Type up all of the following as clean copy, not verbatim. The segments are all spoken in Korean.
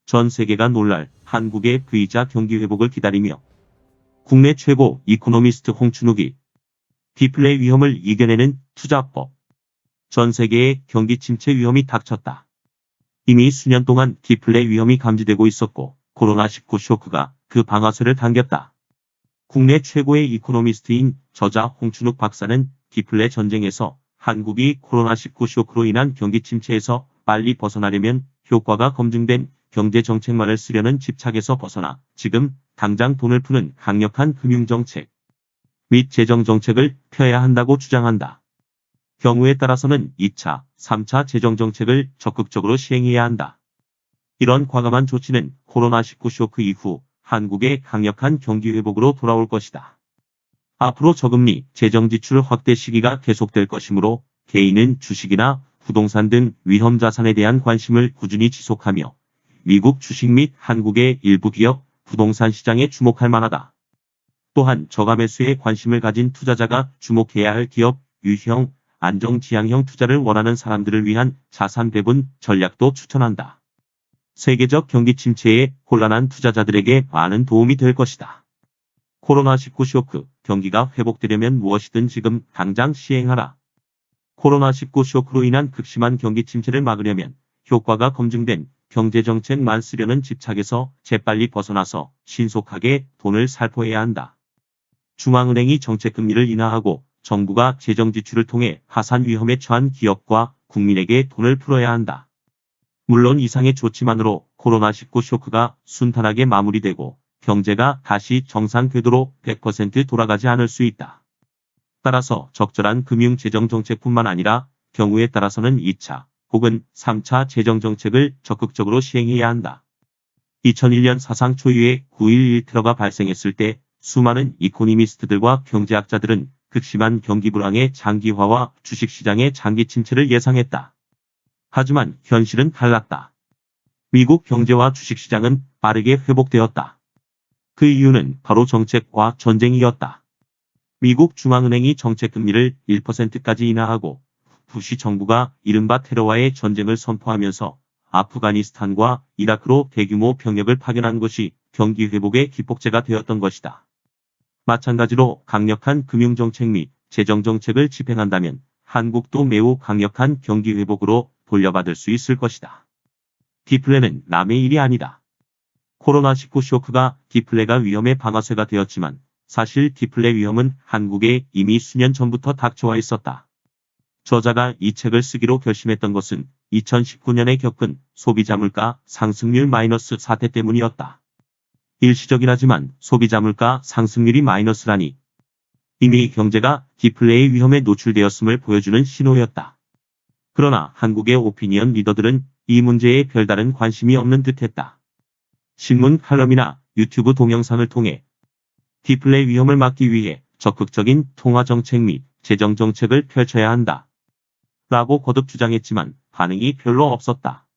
전 세계가 놀랄 한국의 V자 경기 회복을 기다리며 국내 최고 이코노미스트 홍춘욱이 디플레 위험을 이겨내는 투자법. 전 세계의 경기 침체 위험이 닥쳤다. 이미 수년 동안 디플레 위험이 감지되고 있었고 코로나19 쇼크가 그 방아쇠를 당겼다. 국내 최고의 이코노미스트인 저자 홍춘욱 박사는 디플레 전쟁에서 한국이 코로나19 쇼크로 인한 경기 침체에서 빨리 벗어나려면 효과가 검증된 경제정책만을 쓰려는 집착에서 벗어나 지금 당장 돈을 푸는 강력한 금융정책 및 재정정책을 펴야 한다고 주장한다. 경우에 따라서는 2차, 3차 재정정책을 적극적으로 시행해야 한다. 이런 과감한 조치는 코로나19 쇼크 이후 한국의 강력한 경기 회복으로 돌아올 것이다. 앞으로 저금리, 재정지출 확대 시기가 계속될 것이므로 개인은 주식이나 부동산 등 위험자산에 대한 관심을 꾸준히 지속하며 미국 주식 및 한국의 일부 기업, 부동산 시장에 주목할 만하다. 또한 저가 매수에 관심을 가진 투자자가 주목해야 할 기업, 유형, 안정지향형 투자를 원하는 사람들을 위한 자산 배분 전략도 추천한다. 세계적 경기 침체에 혼란한 투자자들에게 많은 도움이 될 것이다. 코로나19 쇼크, 경기가 회복되려면 무엇이든 지금 당장 시행하라. 코로나19 쇼크로 인한 극심한 경기 침체를 막으려면 효과가 검증된 경제정책만 쓰려는 집착에서 재빨리 벗어나서 신속하게 돈을 살포해야 한다. 중앙은행이 정책금리를 인하하고 정부가 재정지출을 통해 파산 위험에 처한 기업과 국민에게 돈을 풀어야 한다. 물론 이상의 조치만으로 코로나19 쇼크가 순탄하게 마무리되고 경제가 다시 정상 궤도로 100% 돌아가지 않을 수 있다. 따라서 적절한 금융재정정책뿐만 아니라 경우에 따라서는 2차 혹은 3차 재정정책을 적극적으로 시행해야 한다. 2001년 사상 초유의 9.11 테러가 발생했을 때 수많은 이코노미스트들과 경제학자들은 극심한 경기 불황의 장기화와 주식시장의 장기 침체를 예상했다. 하지만 현실은 달랐다. 미국 경제와 주식시장은 빠르게 회복되었다. 그 이유는 바로 정책과 전쟁이었다. 미국 중앙은행이 정책금리를 1%까지 인하하고 부시 정부가 이른바 테러와의 전쟁을 선포하면서 아프가니스탄과 이라크로 대규모 병력을 파견한 것이 경기 회복의 기폭제가 되었던 것이다. 마찬가지로 강력한 금융정책 및 재정정책을 집행한다면 한국도 매우 강력한 경기 회복으로 돌려받을 수 있을 것이다. 디플레는 남의 일이 아니다. 코로나19 쇼크가 디플레가 위험의 방아쇠가 되었지만 사실 디플레 위험은 한국에 이미 수년 전부터 닥쳐와 있었다. 저자가 이 책을 쓰기로 결심했던 것은 2019년에 겪은 소비자 물가 상승률 마이너스 사태 때문이었다. 일시적이긴 하지만 소비자 물가 상승률이 마이너스라니 이미 경제가 디플레의 위험에 노출되었음을 보여주는 신호였다. 그러나 한국의 오피니언 리더들은 이 문제에 별다른 관심이 없는 듯했다. 신문 칼럼이나 유튜브 동영상을 통해 디플레 위험을 막기 위해 적극적인 통화정책 및 재정정책을 펼쳐야 한다. 라고 거듭 주장했지만 반응이 별로 없었다.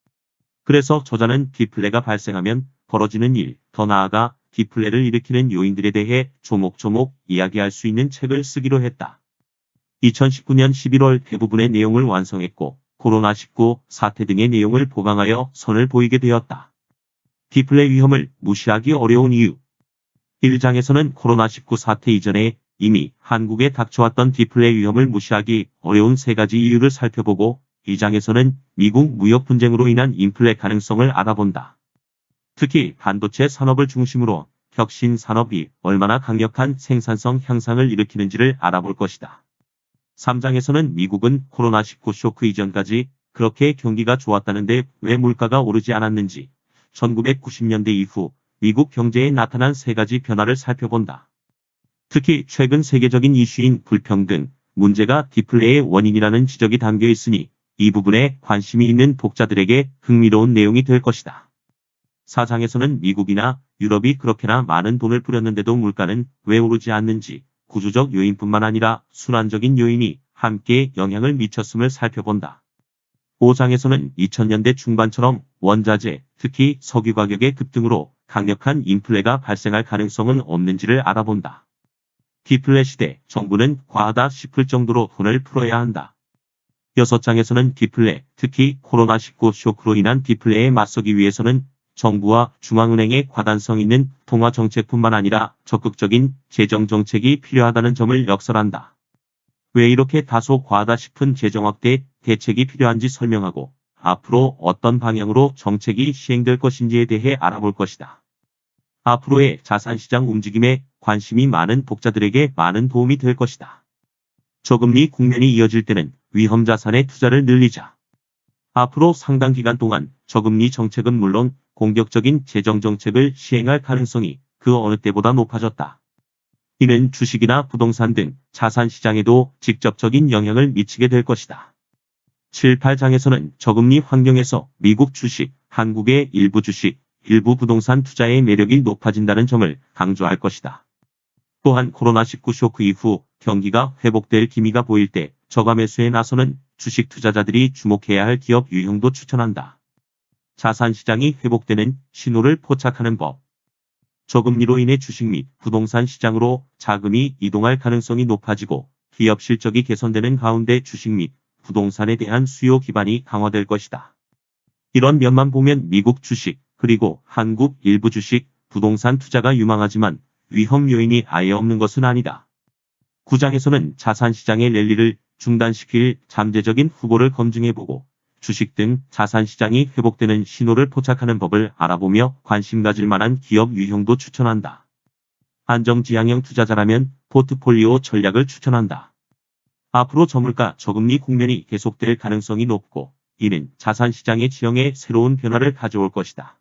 그래서 저자는 디플레가 발생하면 벌어지는 일, 더 나아가 디플레를 일으키는 요인들에 대해 조목조목 이야기할 수 있는 책을 쓰기로 했다. 2019년 11월 대부분의 내용을 완성했고 코로나19 사태 등의 내용을 보강하여 선을 보이게 되었다. 디플레 위험을 무시하기 어려운 이유 1장에서는 코로나19 사태 이전에 이미 한국에 닥쳐왔던 디플레 위험을 무시하기 어려운 3가지 이유를 살펴보고 2장에서는 미국 무역 분쟁으로 인한 인플레 가능성을 알아본다. 특히 반도체 산업을 중심으로 혁신 산업이 얼마나 강력한 생산성 향상을 일으키는지를 알아볼 것이다. 3장에서는 미국은 코로나19 쇼크 이전까지 그렇게 경기가 좋았다는데 왜 물가가 오르지 않았는지 1990년대 이후 미국 경제에 나타난 3가지 변화를 살펴본다. 특히 최근 세계적인 이슈인 불평등 문제가 디플레의 원인이라는 지적이 담겨 있으니 이 부분에 관심이 있는 독자들에게 흥미로운 내용이 될 것이다. 4장에서는 미국이나 유럽이 그렇게나 많은 돈을 뿌렸는데도 물가는 왜 오르지 않는지 구조적 요인뿐만 아니라 순환적인 요인이 함께 영향을 미쳤음을 살펴본다. 5장에서는 2000년대 중반처럼 원자재, 특히 석유 가격의 급등으로 강력한 인플레가 발생할 가능성은 없는지를 알아본다. 디플레 시대, 정부는 과하다 싶을 정도로 돈을 풀어야 한다. 6장에서는 디플레, 특히 코로나19 쇼크로 인한 디플레에 맞서기 위해서는 정부와 중앙은행의 과단성 있는 통화 정책뿐만 아니라 적극적인 재정 정책이 필요하다는 점을 역설한다. 왜 이렇게 다소 과하다 싶은 재정 확대 대책이 필요한지 설명하고 앞으로 어떤 방향으로 정책이 시행될 것인지에 대해 알아볼 것이다. 앞으로의 자산시장 움직임에 관심이 많은 독자들에게 많은 도움이 될 것이다. 저금리 국면이 이어질 때는 위험 자산의 투자를 늘리자. 앞으로 상당 기간 동안 저금리 정책은 물론 공격적인 재정 정책을 시행할 가능성이 그 어느 때보다 높아졌다. 이는 주식이나 부동산 등 자산시장에도 직접적인 영향을 미치게 될 것이다. 7, 8장에서는 저금리 환경에서 미국 주식, 한국의 일부 주식, 일부 부동산 투자의 매력이 높아진다는 점을 강조할 것이다. 또한 코로나19 쇼크 이후 경기가 회복될 기미가 보일 때 저가 매수에 나서는 주식 투자자들이 주목해야 할 기업 유형도 추천한다. 자산시장이 회복되는 신호를 포착하는 법. 저금리로 인해 주식 및 부동산 시장으로 자금이 이동할 가능성이 높아지고 기업 실적이 개선되는 가운데 주식 및 부동산에 대한 수요 기반이 강화될 것이다. 이런 면만 보면 미국 주식 그리고 한국 일부 주식, 부동산 투자가 유망하지만 위험 요인이 아예 없는 것은 아니다. 9장에서는 자산시장의 랠리를 중단시킬 잠재적인 후보를 검증해보고 주식 등 자산시장이 회복되는 신호를 포착하는 법을 알아보며 관심 가질 만한 기업 유형도 추천한다. 안정지향형 투자자라면 포트폴리오 전략을 추천한다. 앞으로 저물가 저금리 국면이 계속될 가능성이 높고 이는 자산시장의 지형에 새로운 변화를 가져올 것이다.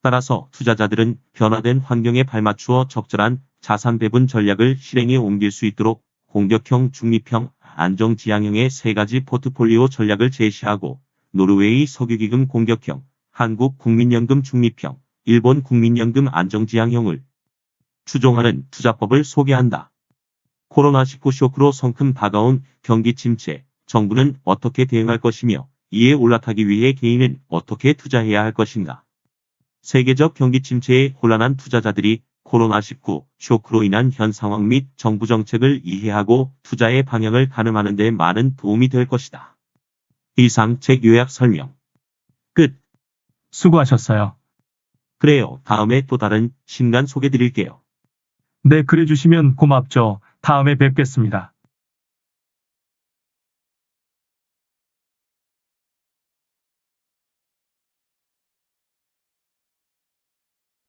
따라서 투자자들은 변화된 환경에 발맞추어 적절한 자산 배분 전략을 실행에 옮길 수 있도록 공격형, 중립형, 안정지향형의 세 가지 포트폴리오 전략을 제시하고 노르웨이 석유기금 공격형, 한국 국민연금 중립형, 일본 국민연금 안정지향형을 추종하는 투자법을 소개한다. 코로나19 쇼크로 성큼 다가온 경기 침체, 정부는 어떻게 대응할 것이며 이에 올라타기 위해 개인은 어떻게 투자해야 할 것인가? 세계적 경기 침체에 혼란한 투자자들이 코로나19 쇼크로 인한 현 상황 및 정부 정책을 이해하고 투자의 방향을 가늠하는 데 많은 도움이 될 것이다. 이상 책 요약 설명. 끝. 수고하셨어요. 그래요. 다음에 또 다른 신간 소개 드릴게요. 네, 그래 주시면 고맙죠. 다음에 뵙겠습니다.